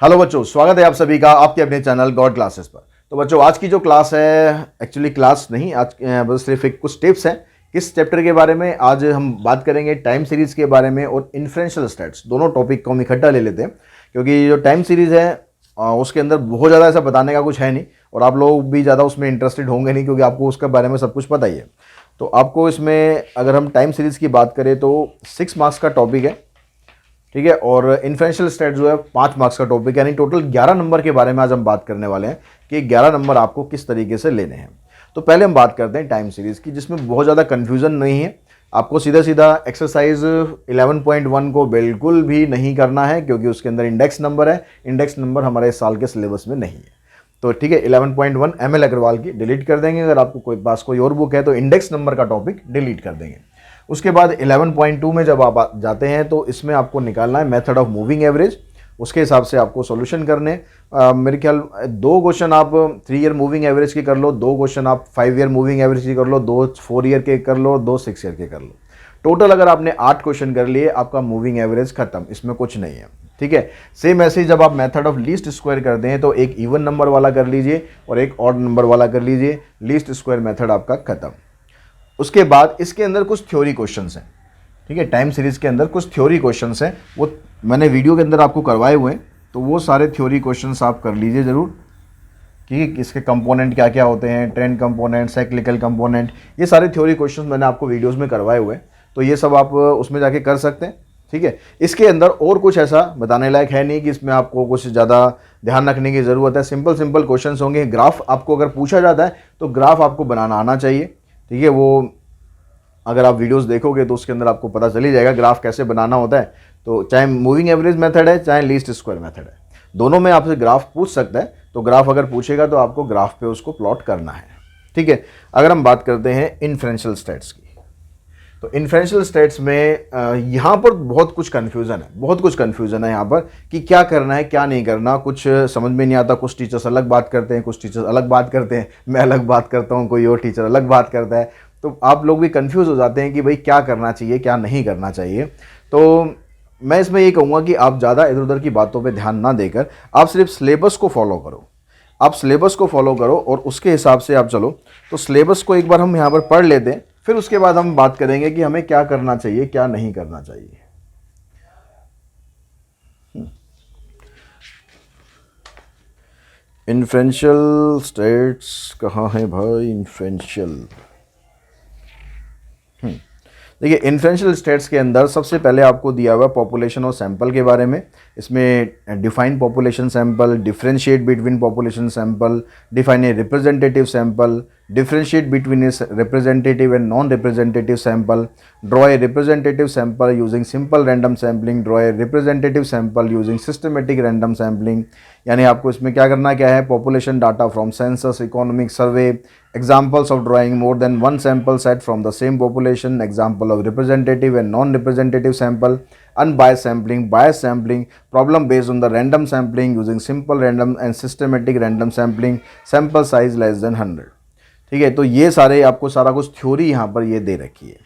Hello बच्चों, स्वागत है आप सभी का आपके अपने चैनल गॉड क्लासेस पर। तो बच्चों, आज की जो क्लास है, एक्चुअली क्लास नहीं, आज बस सिर्फ एक कुछ टिप्स हैं। किस चैप्टर के बारे में आज हम बात करेंगे? टाइम सीरीज के बारे में और इन्फ्रेंशियल स्टैट्स, दोनों टॉपिक को हम इकट्ठा ले लेते हैं, क्योंकि जो टाइम सीरीज है उसके अंदर बहुत ज़्यादा ऐसा बताने का कुछ है नहीं, और आप लोग भी ज़्यादा उसमें इंटरेस्टेड होंगे नहीं, क्योंकि आपको उसके बारे में सब कुछ पता ही है। तो आपको इसमें अगर हम टाइम सीरीज की बात करें तो 6 मार्क्स का टॉपिक है, ठीक है। और इन्फ्रेंशियल स्टैट जो है 5 मार्क्स का टॉपिक, यानी टोटल 11 नंबर के बारे में आज हम बात करने वाले हैं कि 11 नंबर आपको किस तरीके से लेने हैं। तो पहले हम बात करते हैं टाइम सीरीज की, जिसमें बहुत ज़्यादा कन्फ्यूज़न नहीं है। आपको सीधा सीधा एक्सरसाइज 11.1 को बिल्कुल भी नहीं करना है, क्योंकि उसके अंदर इंडेक्स नंबर है। इंडेक्स नंबर हमारे इस साल के सिलेबस में नहीं है। तो ठीक है, 11.1 ML अग्रवाल की डिलीट कर देंगे। अगर आपको कोई पास कोई और बुक है तो इंडेक्स नंबर का टॉपिक डिलीट कर देंगे। उसके बाद 11.2 में जब आप जाते हैं तो इसमें आपको निकालना है मेथड ऑफ मूविंग एवरेज। उसके हिसाब से आपको सॉल्यूशन करने, मेरे ख्याल 2 क्वेश्चन आप 3 ईयर मूविंग एवरेज के कर लो, 2 क्वेश्चन आप 5 ईयर मूविंग एवरेज के कर लो, 2 4 ईयर के कर लो, 2 6 ईयर के कर लो। टोटल अगर आपने 8 क्वेश्चन कर लिए, आपका मूविंग एवरेज खत्म, इसमें कुछ नहीं है, ठीक है। सेम ऐसे ही जब आप मेथड ऑफ लीस्ट स्क्वायर करते हैं तो एक इवन नंबर वाला कर लीजिए और एक ऑड नंबर वाला कर लीजिए, लीस्ट स्क्वायर मेथड आपका खत्म। उसके बाद इसके अंदर कुछ थ्योरी क्वेश्चंस हैं, ठीक है। टाइम सीरीज के अंदर कुछ थ्योरी क्वेश्चंस हैं, वो मैंने वीडियो के अंदर आपको करवाए हुए हैं, तो वो सारे थ्योरी क्वेश्चंस आप कर लीजिए ज़रूर कि इसके कंपोनेंट क्या क्या होते हैं, ट्रेंड कंपोनेंट, साइक्लिकल कंपोनेंट, ये सारे थ्योरी क्वेश्चंस मैंने आपको वीडियोज़ में करवाए हुए हैं, तो ये सब आप उसमें जाके कर सकते हैं, ठीक है। इसके अंदर और कुछ ऐसा बताने लायक है नहीं कि इसमें आपको कुछ ज़्यादा ध्यान रखने की ज़रूरत है। सिंपल सिंपल क्वेश्चंस होंगे। ग्राफ आपको अगर पूछा जाता है तो ग्राफ आपको बनाना आना चाहिए, ठीक है। वो अगर आप वीडियोस देखोगे तो उसके अंदर आपको पता चल ही जाएगा ग्राफ कैसे बनाना होता है। तो चाहे मूविंग एवरेज मेथड है, चाहे लीस्ट स्क्वायर मेथड है, दोनों में आपसे ग्राफ पूछ सकता है। तो ग्राफ अगर पूछेगा तो आपको ग्राफ पे उसको प्लॉट करना है, ठीक है। अगर हम बात करते हैं इन्फ्रेंशियल स्टैट्स की, तो इन्फ्रेंशियल स्टैट्स में यहाँ पर बहुत कुछ कन्फ्यूज़न है यहाँ पर कि क्या करना है क्या नहीं करना, कुछ समझ में नहीं आता। कुछ टीचर्स अलग बात करते हैं, कुछ टीचर्स अलग बात करते हैं, मैं अलग बात करता हूँ, कोई और टीचर अलग बात करता है। तो आप लोग भी कंफ्यूज हो जाते हैं कि भाई क्या करना चाहिए क्या नहीं करना चाहिए। तो मैं इसमें ये कहूँगा कि आप ज़्यादा इधर उधर की बातों पे ध्यान ना देकर आप सिर्फ सिलेबस को फॉलो करो। आप सिलेबस को फॉलो करो और उसके हिसाब से आप चलो। तो सिलेबस को एक बार हम यहाँ पर पढ़ लेते हैं, फिर उसके बाद हम बात करेंगे कि हमें क्या करना चाहिए क्या नहीं करना चाहिए। इन्फ्रेंशियल स्टेट्स कहाँ है भाई? इन्फ्रेंशियल, देखिए इन्फ्रेंशियल स्टेट्स के अंदर सबसे पहले आपको दिया हुआ पॉपुलेशन और सैंपल के बारे में। इसमें define population sample, differentiate between population sample, define a representative sample, differentiate between a representative and non representative sample, draw a representative sample using simple random sampling, draw a representative sample using systematic random sampling. यानी आपको इसमें क्या करना क्या है? Population data from census, economic survey, examples of drawing more than one sample set from the same population, example of representative and non-representative sample, unbiased sampling, biased sampling, problem based on the random sampling using simple random and systematic random sampling, sample size less than 100, ठीक है। तो ये सारे आपको सारा कुछ theory यहाँ पर ये दे रखी है।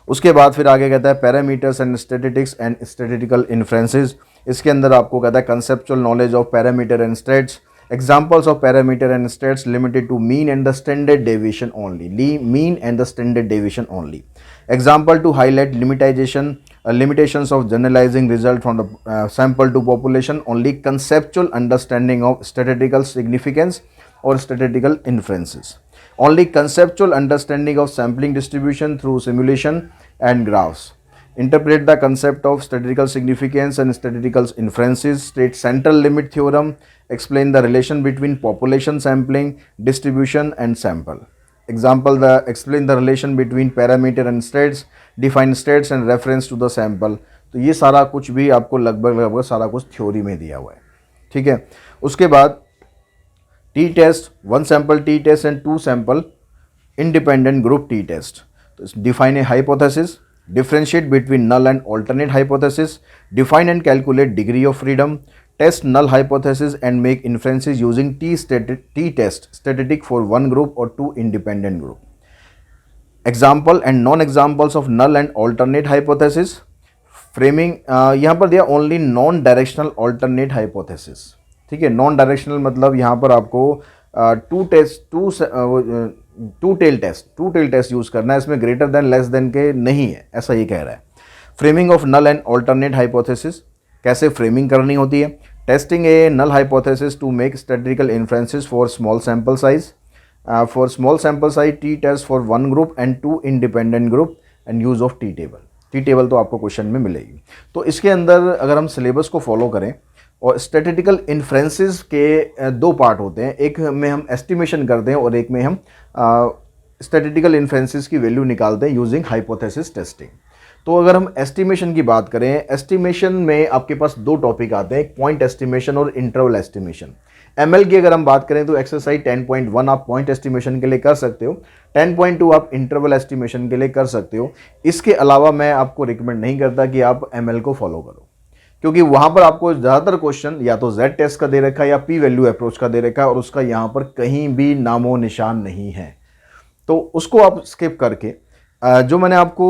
उसके बाद फिर आगे कहता है parameters and statistics and statistical inferences. इसके अंदर आपको कहता है conceptual knowledge of parameter and states, examples of parameter and states limited to mean and the standard deviation only, mean and the standard deviation only. Example to highlight limitations of generalizing result from the sample to population, only conceptual understanding of statistical significance or statistical inferences, only conceptual understanding of sampling distribution through simulation and graphs, interpret the concept of statistical significance and statistical inferences, state central limit theorem, explain the relation between population sampling, distribution and sample. Example, explain the relation between parameter and states, define states and reference to the sample. तो ये सारा कुछ भी आपको लगभग सारा कुछ theory में दिया हुआ है, ठीक है। उसके बाद t test, 1 sample t test and 2 sample independent group t test. तो define a hypothesis, differentiate between null and alternate hypothesis, define and calculate degree of freedom, test null hypothesis and make inferences using t-test statistic for one group or two independent group. Example and non-examples of null and alternate hypothesis. Framing यहाँ पर दिया only non-directional alternate hypothesis. ठीक है। Non directional मतलब यहाँ पर आपको to tail test use करना है, इसमें ग्रेटर देन लेस देन के नहीं है, ऐसा ये कह रहा है। Framing of null and alternate hypothesis, कैसे फ्रेमिंग करनी होती है। Testing a null hypothesis to make statistical inferences for small sample size, for small sample size t test for one group and two independent group and use of t table. T table तो आपको question में मिलेगी। तो इसके अंदर अगर हम syllabus को फॉलो करें, और स्टैटिस्टिकल इन्फ्रेंसेस के दो पार्ट होते हैं, एक में हम एस्टिमेशन करते हैं और एक में हम स्टैटिस्टिकल इन्फ्रेंसेस की वैल्यू निकालते हैं यूजिंग हाइपोथेसिस टेस्टिंग। तो अगर हम एस्टिमेशन की बात करें, एस्टिमेशन में आपके पास दो टॉपिक आते हैं, पॉइंट एस्टिमेशन और इंटरवल एस्टिमेशन। एमएल की अगर हम बात करें तो एक्सरसाइज 10.1 आप पॉइंट एस्टिमेशन के लिए कर सकते हो, 10.2 आप इंटरवल एस्टिमेशन के लिए कर सकते हो। इसके अलावा मैं आपको रिकमेंड नहीं करता कि आप एमएल को फॉलो करो, क्योंकि वहां पर आपको ज़्यादातर क्वेश्चन या तो जेड टेस्ट का दे रखा है या पी वैल्यू अप्रोच का दे रखा है, और उसका यहाँ पर कहीं भी नामो निशान नहीं है। तो उसको आप स्किप करके जो मैंने आपको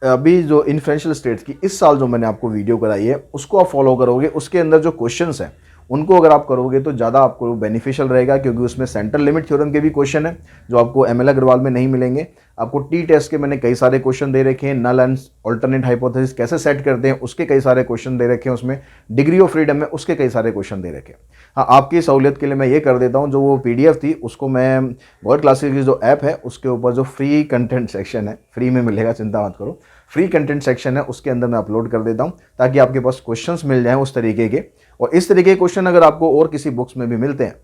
अभी जो इन्फ्रेंशियल स्टेट्स की इस साल जो मैंने आपको वीडियो कराई है उसको आप फॉलो करोगे, उसके अंदर जो क्वेश्चंस हैं उनको अगर आप करोगे तो ज़्यादा आपको बेनिफिशियल रहेगा, क्योंकि उसमें सेंट्रल लिमिट थ्योरम के भी क्वेश्चन है जो आपको एमएल अग्रवाल में नहीं मिलेंगे। आपको टी टेस्ट के मैंने कई सारे क्वेश्चन दे रखे हैं, नल एंड ऑल्टरनेट हाइपोथेसिस कैसे सेट करते हैं उसके कई सारे क्वेश्चन दे रखे हैं, उसमें डिग्री ऑफ फ्रीडम में उसके कई सारे क्वेश्चन दे रखे हैं। हाँ, आपकी सहूलियत के लिए मैं ये कर देता हूँ, जो वो पीडीएफ थी उसको मैं गॉड क्लासेस की जो ऐप है उसके ऊपर जो फ्री कंटेंट सेक्शन है, फ्री में मिलेगा, चिंता मत करो, फ्री कंटेंट सेक्शन है उसके अंदर मैं अपलोड कर देता हूँ, ताकि आपके पास क्वेश्चंस मिल जाएं उस तरीके के। और इस तरीके के क्वेश्चन अगर आपको और किसी बुक्स में भी मिलते हैं,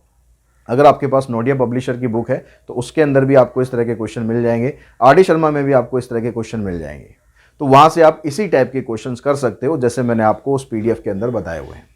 अगर आपके पास नोडिया पब्लिशर की बुक है तो उसके अंदर भी आपको इस तरह के क्वेश्चन मिल जाएंगे, आर डी शर्मा में भी आपको इस तरह के क्वेश्चन मिल जाएंगे। तो वहाँ से आप इसी टाइप के क्वेश्चंस कर सकते हो जैसे मैंने आपको उस पीडीएफ के अंदर बताए हुए हैं।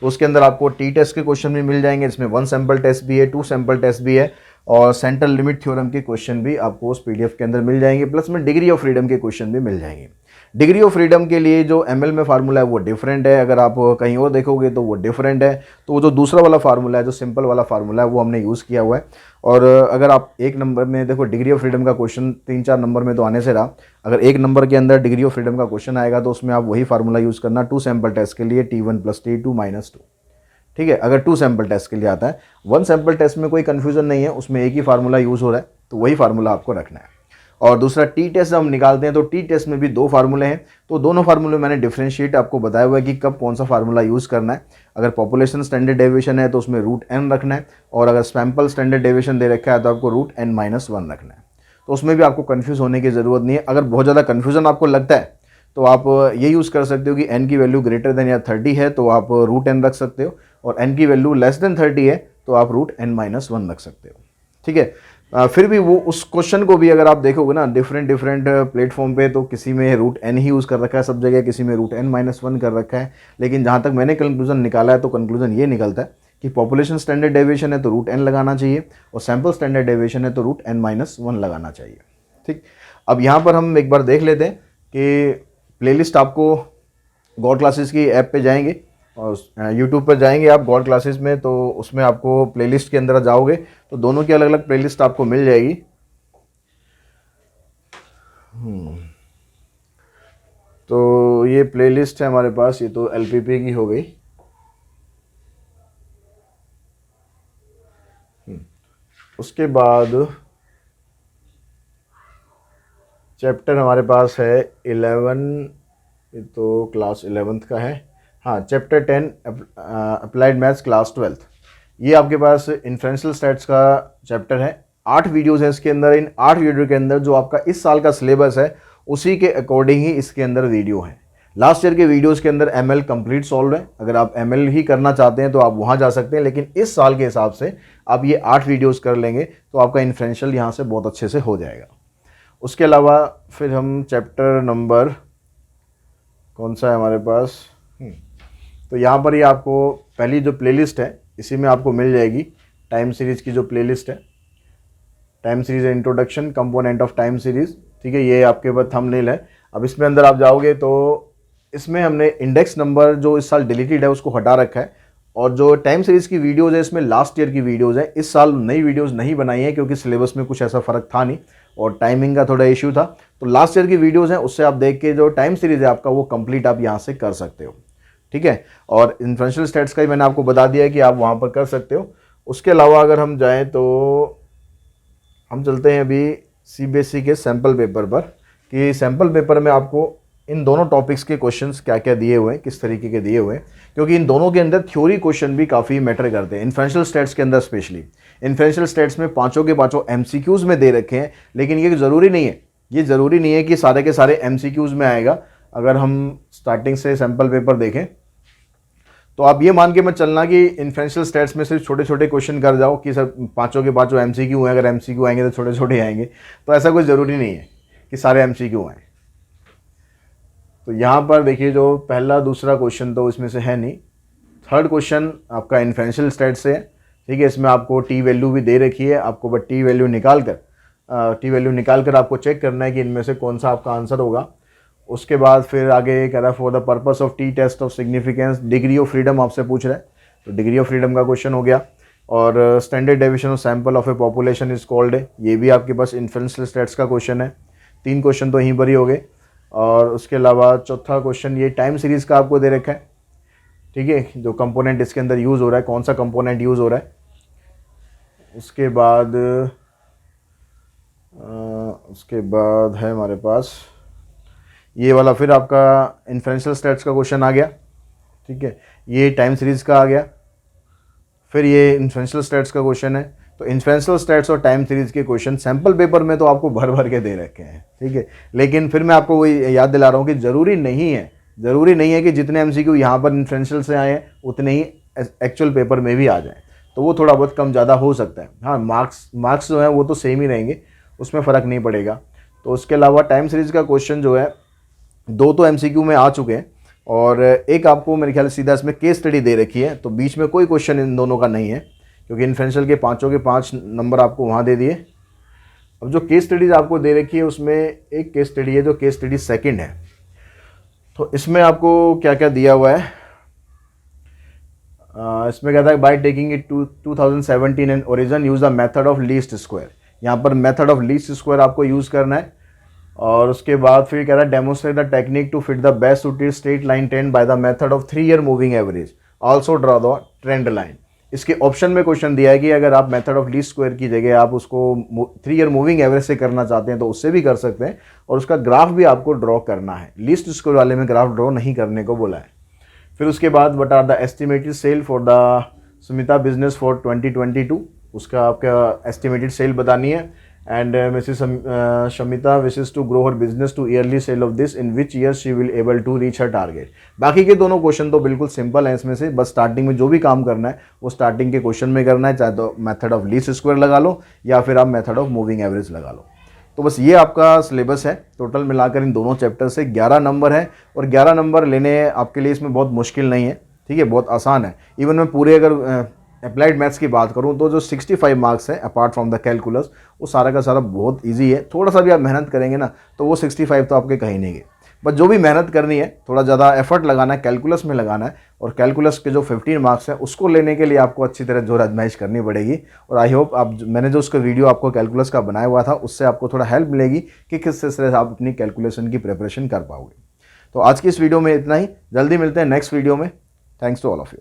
तो उसके अंदर आपको टी टेस्ट के क्वेश्चन भी मिल जाएंगे, इसमें 1 सैम्पल टेस्ट भी है, 2 सैम्पल टेस्ट भी है, और सेंट्रल लिमिट थ्योरम के क्वेश्चन भी आपको उस पीडीएफ के अंदर मिल जाएंगे, प्लस में डिग्री ऑफ फ्रीडम के क्वेश्चन भी मिल जाएंगे। डिग्री ऑफ फ्रीडम के लिए जो एमएल में फार्मूला है वो डिफरेंट है, अगर आप कहीं और देखोगे तो वो डिफरेंट है। तो वो जो दूसरा वाला फार्मूला है, जो सिंपल वाला फार्मूला है, वो हमने यूज़ किया हुआ है। और अगर आप एक नंबर में देखो, डिग्री ऑफ फ्रीडम का क्वेश्चन 3-4 नंबर में तो आने से रहा, अगर एक नंबर के अंदर डिग्री ऑफ फ्रीडम का क्वेश्चन आएगा तो उसमें आप वही फार्मूला यूज़ करना 2 सैम्पल टेस्ट के लिए, T1 + T2 - 2। ठीक है, अगर 2 सैम्पल टेस्ट के लिए आता है, 1 सैम्पल टेस्ट में कोई कन्फ्यूजन नहीं है, उसमें एक ही फार्मूला यूज़ हो रहा है, तो वही फार्मूला आपको रखना है। और दूसरा टी टेस्ट हम निकालते हैं तो टी टेस्ट में भी 2 फार्मूले हैं, तो दोनों फार्मूले मैंने डिफरेंशिएट आपको बताया हुआ है कि कब कौन सा फार्मूला यूज़ करना है। अगर पॉपुलेशन स्टैंडर्ड डेविएशन है तो उसमें √n रखना है, और अगर सैम्पल स्टैंडर्ड डेविएशन दे रखा है तो आपको √n - 1 रखना है। तो उसमें भी आपको कन्फ्यूज़ होने की ज़रूरत नहीं है। अगर बहुत ज़्यादा कन्फ्यूज़न आपको लगता है तो आप ये यूज़ कर सकते हो कि n की वैल्यू ग्रेटर देन या 30 है तो आप √n रख सकते हो, और n की वैल्यू लेस देन 30 है तो आप √n - 1 रख सकते हो। ठीक है, फिर भी वो उस क्वेश्चन को भी अगर आप देखोगे ना डिफरेंट प्लेटफॉर्म पे, तो किसी में √n ही यूज़ कर रखा है सब जगह, किसी में √n - 1 कर रखा है। लेकिन जहाँ तक मैंने कंक्लूजन निकाला है तो कंक्लूजन ये निकलता है कि पॉपुलेशन स्टैंडर्ड डेविएशन है तो √n लगाना चाहिए, और सैम्पल स्टैंडर्ड डेविएशन है तो √n - 1 लगाना चाहिए। ठीक, अब यहाँ पर हम एक बार देख लेते हैं कि प्लेलिस्ट आपको गॉड क्लासेस की ऐप पे जाएंगे और यूट्यूब पर जाएंगे आप गॉड क्लासेस में, तो उसमें आपको प्लेलिस्ट के अंदर जाओगे तो दोनों की अलग अलग प्लेलिस्ट आपको मिल जाएगी। तो ये प्लेलिस्ट है हमारे पास, ये तो एलपीपी की हो गई। उसके बाद चैप्टर हमारे पास है 11, ये तो क्लास 11th का है। हाँ, chapter 10 applied maths class 12th, ये आपके पास इन्फ्रेंशियल स्टैट्स का चैप्टर है। 8 वीडियोज़ हैं इसके अंदर। इन 8 वीडियो के अंदर जो आपका इस साल का सिलेबस है उसी के अकॉर्डिंग ही इसके अंदर वीडियो है। लास्ट ईयर के वीडियोज़ के अंदर एमएल कंप्लीट सॉल्व है, अगर आप एमएल ही करना चाहते हैं तो आप वहाँ जा सकते हैं, लेकिन इस साल के हिसाब से आप ये 8 वीडियोज़ कर लेंगे तो आपका इन्फ्रेंशियल यहाँ से बहुत अच्छे से हो जाएगा। उसके अलावा फिर हम चैप्टर नंबर कौन सा है हमारे पास, तो यहाँ पर ये आपको पहली जो प्लेलिस्ट है इसी में आपको मिल जाएगी टाइम सीरीज़ की जो प्लेलिस्ट है, time series introduction component of time series. ठीक है, ये आपके पास थंबनेल है। अब इसमें अंदर आप जाओगे तो इसमें हमने इंडेक्स नंबर जो इस साल डिलीटेड है उसको हटा रखा है, और जो टाइम सीरीज़ की वीडियोज़ है इसमें लास्ट ईयर की वीडियोज़ है। इस साल नई वीडियोज़ नहीं बनाई है क्योंकि सिलेबस में कुछ ऐसा फ़र्क था नहीं और टाइमिंग का थोड़ा इशू था, तो लास्ट ईयर की वीडियोज़ हैं उससे आप देख के जो टाइम सीरीज़ है आपका वो कंप्लीट आप यहाँ से कर सकते हो। ठीक है। और इन्फ्लुएंशियल स्टेट्स का ही मैंने आपको बता दिया है कि आप वहाँ पर कर सकते हो। उसके अलावा अगर हम जाएँ तो हम चलते हैं अभी CBSE के सैम्पल पेपर पर, कि सैम्पल पेपर में आपको इन दोनों टॉपिक्स के क्वेश्चंस क्या क्या दिए हुए हैं, किस तरीके के दिए हुए हैं, क्योंकि इन दोनों के अंदर थ्योरी क्वेश्चन भी काफ़ी मैटर करते हैं। इन्फ्लुएंशियल स्टेट्स के अंदर स्पेशली, इन्फ्लुएंशियल स्टेट्स में पाँचों के पाँचों MCQs में दे रखे हैं, लेकिन ये ज़रूरी नहीं है, ये ज़रूरी नहीं है कि सारे के सारे MCQs में आएगा। अगर हम स्टार्टिंग से सैम्पल पेपर देखें तो आप ये मान के मत चलना कि इन्फ्लुएंशियल स्टेट्स में सिर्फ छोटे छोटे क्वेश्चन कर जाओ कि सर पाँचों के पाँचों MCQ हैं, अगर MCQ आएंगे तो छोटे छोटे आएंगे, तो ऐसा कोई ज़रूरी नहीं है कि सारे MCQ आएँ। तो यहाँ पर देखिए जो पहला दूसरा क्वेश्चन तो इसमें से है नहीं, थर्ड क्वेश्चन आपका इन्फ्लुएंशियल स्टेट से है, ठीक है। इसमें आपको टी वैल्यू भी दे रखी है, आपको बट टी वैल्यू निकाल कर आपको चेक करना है कि इनमें से कौन सा आपका आंसर होगा। उसके बाद फिर आगे कह रहा है for the purpose of t test of significance degree of freedom आपसे पूछ रहा है, तो डिग्री ऑफ फ्रीडम का क्वेश्चन हो गया। और standard deviation of sample of a population is called है, ये भी आपके पास इन्फ्लुएंशियल स्टेट्स का क्वेश्चन है। 3 क्वेश्चन तो यहीं पर ही हो गए। और उसके अलावा चौथा क्वेश्चन ये टाइम सीरीज़ का आपको दे रखा है, ठीक है, जो कंपोनेंट इसके अंदर यूज़ हो रहा है, कौन सा कंपोनेंट यूज़ हो रहा है। उसके बाद है हमारे पास ये वाला, फिर आपका इन्फ्लुएंशियल स्टेट्स का क्वेश्चन आ गया, ठीक है, ये टाइम सीरीज़ का आ गया। फिर ये इन्फ्लुएंशियल स्टेट्स का क्वेश्चन है। तो इन्फ्लुएंशियल स्टेट्स और टाइम सीरीज़ के क्वेश्चन सैम्पल पेपर में तो आपको भर भर के दे रखे हैं, ठीक है। लेकिन फिर मैं आपको वही याद दिला रहा हूँ कि ज़रूरी नहीं है कि जितने MCQ यहाँ पर इन्फ्लुएंशियल से आए हैं उतने ही एक्चुअल पेपर में भी आ जाएँ, तो वो थोड़ा बहुत कम ज़्यादा हो सकता है। हाँ, मार्क्स जो है वो तो सेम ही रहेंगे, उसमें फ़र्क नहीं पड़ेगा। तो उसके अलावा टाइम सीरीज़ का क्वेश्चन जो है 2 तो MCQ में आ चुके हैं, और एक आपको मेरे ख्याल से सीधा इसमें केस स्टडी दे रखी है, तो बीच में कोई क्वेश्चन इन दोनों का नहीं है, क्योंकि इन्फ्लुएंशियल के पाँचों के 5 नंबर आपको वहाँ दे दिए। अब जो केस स्टडीज़ आपको दे रखी है उसमें एक केस स्टडी है जो केस स्टडी सेकंड है। तो इसमें आपको क्या क्या दिया हुआ है, इसमें कहता है by taking it to 2017 and origin use the method of least square. यहाँ पर मेथड ऑफ लीस्ट स्क्वायर आपको यूज़ करना है। और उसके बाद फिर कह रहा है demonstrate the technique to fit the best suited straight line trend by the method of 3 year moving average, also draw the trend line. इसके ऑप्शन में क्वेश्चन दिया है कि अगर आप मेथड ऑफ लीस्ट स्क्वायर की जगह आप उसको 3 ईयर मूविंग एवरेज से करना चाहते हैं तो उससे भी कर सकते हैं, और उसका ग्राफ भी आपको ड्रॉ करना है। लीस्ट स्क्वायर वाले में ग्राफ ड्रॉ नहीं करने को बोला है। फिर उसके बाद what are the estimated sale for the Sumita business for 2022, उसका आपका एस्टिमेटेड सेल बतानी है। And Mrs Shamita wishes to grow her business to yearly sale of this in which year she will able to reach her target. बाकी के दोनों question तो बिल्कुल simple हैं, इसमें से बस स्टार्टिंग में जो भी काम करना है वो स्टार्टिंग के क्वेश्चन में करना है, चाहे तो मेथड ऑफ लीस्ट स्क्वायर लगा लो या फिर आप मेथड ऑफ मूविंग एवरेज लगा लो। तो बस ये आपका सिलेबस है। टोटल मिलाकर इन दोनों चैप्टर से 11 नंबर है, और 11 नंबर लेने आपके लिए इसमें बहुत मुश्किल नहीं है, ठीक है, बहुत आसान है। इवन मैं पूरे अगर अप्लाइड मैथ्स की बात करूं तो जो 65 मार्क्स है अपार्ट फ्रॉम द कैलकुलस, वो सारा का सारा बहुत इजी है। थोड़ा सा भी आप मेहनत करेंगे ना तो वो 65 तो आपके कहीं नहीं गए। बस जो भी मेहनत करनी है, थोड़ा ज़्यादा एफर्ट लगाना है, कैलकुलस में लगाना है, और कैलकुलस के जो 15 मार्क्स हैं उसको लेने के लिए आपको अच्छी तरह जोर आजमाइश करनी पड़ेगी। और आई होप मैंने जो उसका वीडियो आपको कैलकुलस का बनाया हुआ था उससे आपको थोड़ा हेल्प मिलेगी कि किस तरह से आप अपनी कैलकुलेशन की प्रिपरेशन कर पाओगे। तो आज की इस वीडियो में इतना ही, जल्दी मिलते हैं नेक्स्ट वीडियो में। Thanks to all of you.